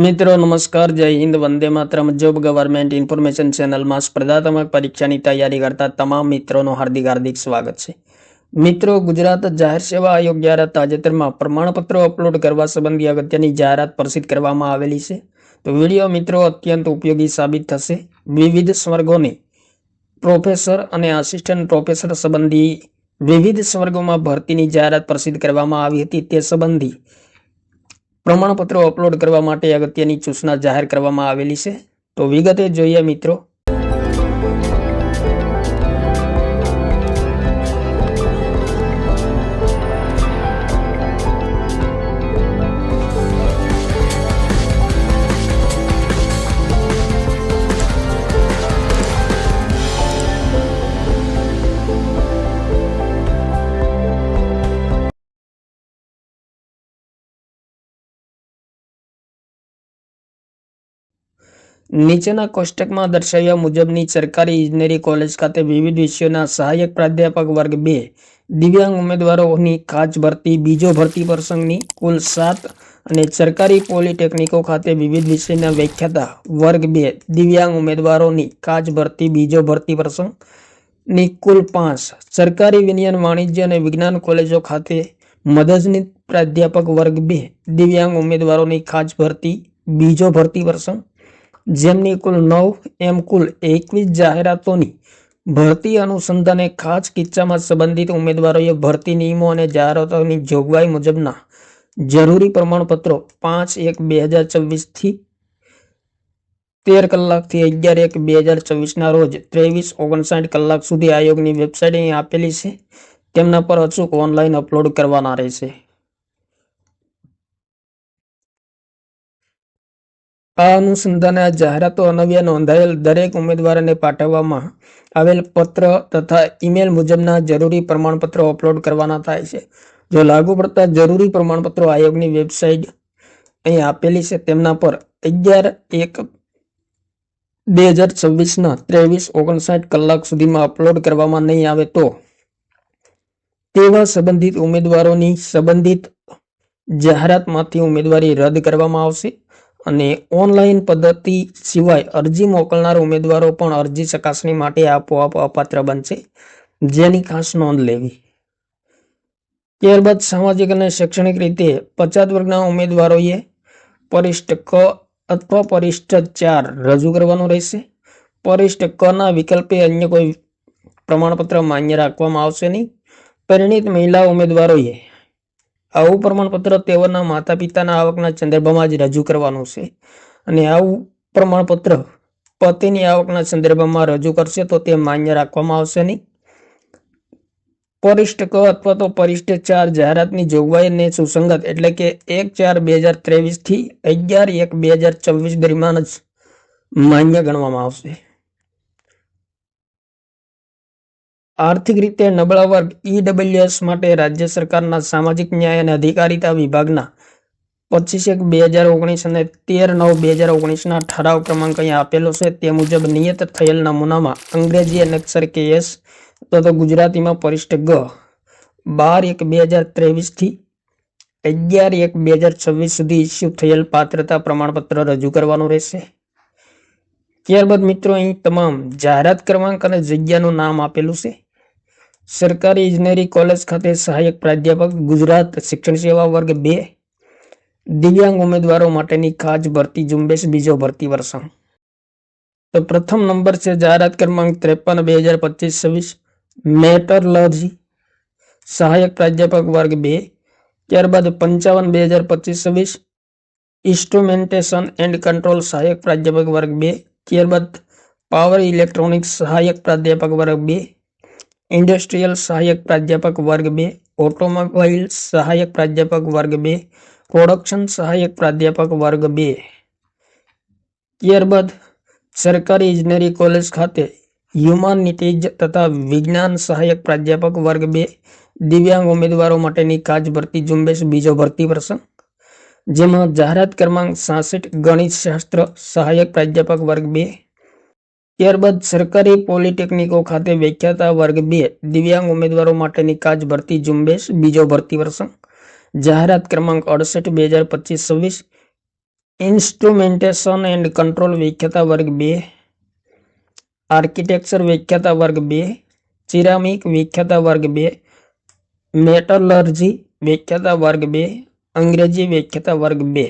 મિત્રો નમસ્કાર, જય Hind, Vande Mataram. Job government information ચેનલમાં સ્પર્ધાત્મક પરીક્ષાની તૈયારી કરતા તમામ મિત્રોનું હાર્દિક સ્વાગત છે. મિત્રો, ગુજરાત જાહેર સેવા આયોગ દ્વારા તાજેતરમાં પ્રમાણપત્રો અપલોડ કરવા સંબંધી અગત્યની જાહેરાત પ્રસિદ્ધ કરવામાં આવેલી છે. તો વિડીયો મિત્રો અત્યંત ઉપયોગી સાબિત થશે. વિવિધ સ્વર્ગોની પ્રોફેસર અને આસિસ્ટન્ટ પ્રોફેસર સંબંધી વિવિધ સ્વર્ગોમાં ભરતીની જાહેરાત પ્રસિદ્ધ કરવામાં આવી હતી. તે સંબંધી પ્રમાણપત્રો અપલોડ કરવા માટે અગત્યની સૂચના જાહેર કરવામાં આવેલી છે. તો વિગતે જોઈએ મિત્રો. નીચેના કોષ્ટકમાં દર્શાવ્યા મુજબની સરકારી ઇજનેરી કોલેજ ખાતે વિવિધ વિષયોના સહાયક પ્રાધ્યાપક વર્ગ 2 દિવ્યાંગ ઉમેદવારોની ખાસ ભરતી બીજો ભરતી પ્રસંગની કુલ 7 અને સરકારી પોલિટેકનિકો ખાતે વિવિધ વિષયના વ્યાખ્યાતા વર્ગ 2 દિવ્યાંગ ઉમેદવારોની ખાસ ભરતી બીજો ભરતી પ્રસંગની કુલ 5 સરકારી વિજ્ઞાન વાણિજ્ય અને વિજ્ઞાન કોલેજો ખાતે મદદનીશ પ્રાધ્યાપક વર્ગ 2 દિવ્યાંગ ઉમેદવારોની ખાસ ભરતી બીજો ભરતી પ્રસંગ જેમની કુલ 9 એમ કુલ 21 જાહેરાતોની ભરતી અનુસંધાને ખાસ કિસ્સામાં સંબંધિત ઉમેદવારોએ ભરતી નિયમો અને જાહેરાતોની જોગવાઈ મુજબના જરૂરી પ્રમાણપત્રો 5/1/2024 થી 13 કલાકથી 11/1/2024 રોજ 23:59 કલાક સુધી આયોગની વેબસાઇટ અહીં આપેલી છે. તેમના પર અચૂક ઓનલાઈન અપલોડ કરવાના રહેશે. આ અનુસંધાને આ જાહેરાતો અન્વયે નોંધાયેલ દરેક ઉમેદવારને પાઠવવામાં આવેલ પત્ર તથા ઈમેલ મુજબના જરૂરી પ્રમાણપત્રો અપલોડ કરવાના થાય છે. જો લાગુ પડતા જરૂરી પ્રમાણપત્રો આયોગની વેબસાઇટ અહીં આપેલી છે તેમના પર 11/1/2024 23:59 કલાક સુધીમાં અપલોડ કરવામાં નહીં આવે તો તેવા સંબંધિત ઉમેદવારોની સંબંધિત જાહેરાતમાંથી ઉમેદવારી રદ કરવામાં આવશે અને ઓનલાઈન પદ્ધતિ સિવાય અરજી મોકલનાર ઉમેદવારો પણ અરજી ચકાસણી માટે આપોઆપ અપાત્ર બનશે, જેની ખાસ નોંધ લેવી. ત્યારબાદ સામાજિક અને શૈક્ષણિક રીતે પછાત વર્ગના ઉમેદવારોએ પરિશિષ્ટ ક અથવા પરિશિષ્ટ 4 રજૂ કરવાનું રહેશે. પરિશિષ્ટ ક ના વિકલ્પે અન્ય કોઈ પ્રમાણપત્ર માન્ય રાખવામાં આવશે નહીં. પરિણીત મહિલા ઉમેદવારોએ આવું પ્રમાણપત્ર તેઓના માતા પિતાના આવકના સંદર્ભમાં જ રજૂ કરવાનું છે અને આવું પ્રમાણપત્ર પતિની આવકના સંદર્ભમાં રજૂ કરશે તો તે માન્ય રાખવામાં આવશે નહીં. પરિશિષ્ટ ક અથવા તો પરિશિષ્ટ 4 જાહેરાતની જોગવાઈને સુસંગત એટલે કે 1/4/2023 થી 11/1/2024 દરમિયાન જ માન્ય ગણવામાં આવશે. આર્થિક રીતે નબળા વર્ગ ઈડબ્લ્યુએસ માટે રાજ્ય સરકારના સામાજિક ન્યાય અને અધિકારિતા વિભાગના 25/1/2019 અને 13/9/2019 ઠરાવ ક્રમાંક અહીં આપેલો છે. તે મુજબ નિયત થયેલ નમૂનામાં અંગ્રેજી અને અક્ષર KS અથવા તો ગુજરાતીમાં પરિશિષ્ટ ગ 12/1/2023 થી 11/1/2026 સુધી ઇસ્યુ થયેલ પાત્રતા પ્રમાણપત્ર રજૂ કરવાનું રહેશે. ત્યારબાદ મિત્રો અહીં તમામ જાહેરાત ક્રમાંક અને જગ્યાનું નામ આપેલું છે. સરકારી ઇજનેરી કોલેજ ખાતે સહાયક પ્રાધ્યાપક ગુજરાત શિક્ષણ સેવા વર્ગ 2 દિવ્યાંગ ઉમેદવારો માટેની ખાસ ભરતી ઝુંબેશ બીજો ભરતી પ્રસંગ. તો પ્રથમ નંબર છે જાહેરાત ક્રમાંક 53/2025 મેટરલોજી સહાયક પ્રાધ્યાપક વર્ગ 2. ત્યારબાદ 55/2025 ઇન્સ્ટ્રુમેન્ટેશન એન્ડ કંટ્રોલ સહાયક પ્રાધ્યાપક વર્ગ 2. ત્યારબાદ પાવર ઇલેક્ટ્રોનિક્સ સહાયક પ્રાધ્યાપક વર્ગ 2, ઇન્ડસ્ટ્રીયલ સહાયક પ્રાધ્યાપક વર્ગ 2, ઓટોમોબાઈલ સહાયક પ્રાધ્યાપક વર્ગ 2, પ્રોડક્શન સહાયક પ્રાધ્યાપક વર્ગ 2. ત્યારબાદ સરકારી ઇજનેરી કોલેજ ખાતે હ્યુમાનિટીઝ તથા વિજ્ઞાન સહાયક પ્રાધ્યાપક વર્ગ 2 દિવ્યાંગ ઉમેદવારો માટેની ખાસ ભરતી ઝુંબેશ બીજો ભરતી પ્રસંગ, જેમાં જાહેરાત ક્રમાંક 66 ગણિત શાસ્ત્ર સહાયક પ્રાધ્યાપક વર્ગ 2. ત્યારબાદ સરકારી પોલિટેકનિકો ખાતે વ્યાખ્યાતા વર્ગ 2 દિવ્યાંગ ઉમેદવારો માટેની ખાસ ભરતી ઝુંબેશ બીજો ભરતી પ્રસંગ, જાહેરાત ક્રમાંક 68/2025-26 ઇન્સ્ટ્રુમેન્ટેશન એન્ડ કંટ્રોલ વ્યાખ્યાતા વર્ગ 2, આર્કિટેક્ચર વ્યાખ્યાતા વર્ગ 2, સિરામિક વ્યાખ્યાતા વર્ગ 2, મેટલર્જી વ્યાખ્યાતા વર્ગ 2, અંગ્રેજી વ્યાખ્યાતા વર્ગ 2.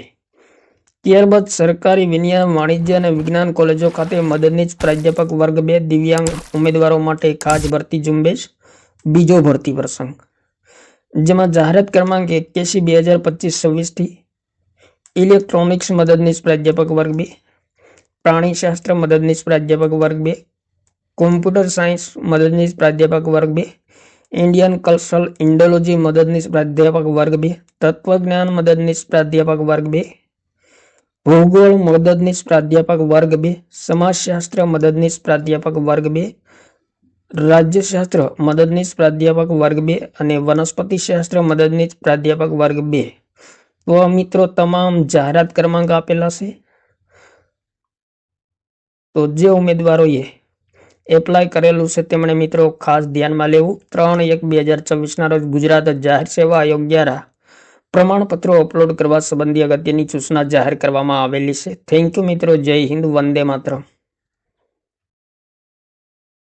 ત્યારબાદ સરકારી વિજ્ઞાન, વાણિજ્ય અને વિજ્ઞાન કોલેજો ખાતે મદદનીશ પ્રાધ્યાપક વર્ગ 2 દિવ્યાંગ ઉમેદવારો માટે ખાસ ભરતી ઝુંબેશ બીજો ભરતી પ્રસંગ, જેમાં જાહેરાત ક્રમાંક 81/2025 થી ઇલેક્ટ્રોનિક્સ મદદનીશ પ્રાધ્યાપક વર્ગ 2, પ્રાણીશાસ્ત્ર મદદનીશ પ્રાધ્યાપક વર્ગ 2, કોમ્પ્યુટર સાયન્સ મદદનીશ પ્રાધ્યાપક વર્ગ 2, ઇન્ડિયન કલ્ચરલ ઇન્ડોલોજી મદદનીશ પ્રાધ્યાપક વર્ગ 2, તત્વજ્ઞાન મદદનીશ પ્રાધ્યાપક વર્ગ 2, ભૂગોળ મદદનીશ પ્રાધ્યાપક વર્ગ 2, સમાજશાસ્ત્ર મદદનીશ પ્રાધ્યાપક વર્ગ 2, રાજ્યશાસ્ત્ર મદદનીશ પ્રાધ્યાપક વર્ગ 2 અને વનસ્પતિશાસ્ત્ર મદદનીશ પ્રાધ્યાપક વર્ગ 2. તો આ મિત્રો તમામ જાહેરાત ક્રમાંક આપેલા છે. તો જે ઉમેદવારોએ એપ્લાય કરેલું છે તેમણે મિત્રો ખાસ ધ્યાનમાં લેવું. 3/1/2024 રોજ ગુજરાત જાહેર સેવા આયોગ દ્વારા પ્રમાણપત્રો અપલોડ કરવા સંબંધી અગત્યની સૂચના જાહેર કરવામાં આવેલી છે. થેન્ક યુ મિત્રો. જય હિન્દ. વંદે માતરમ.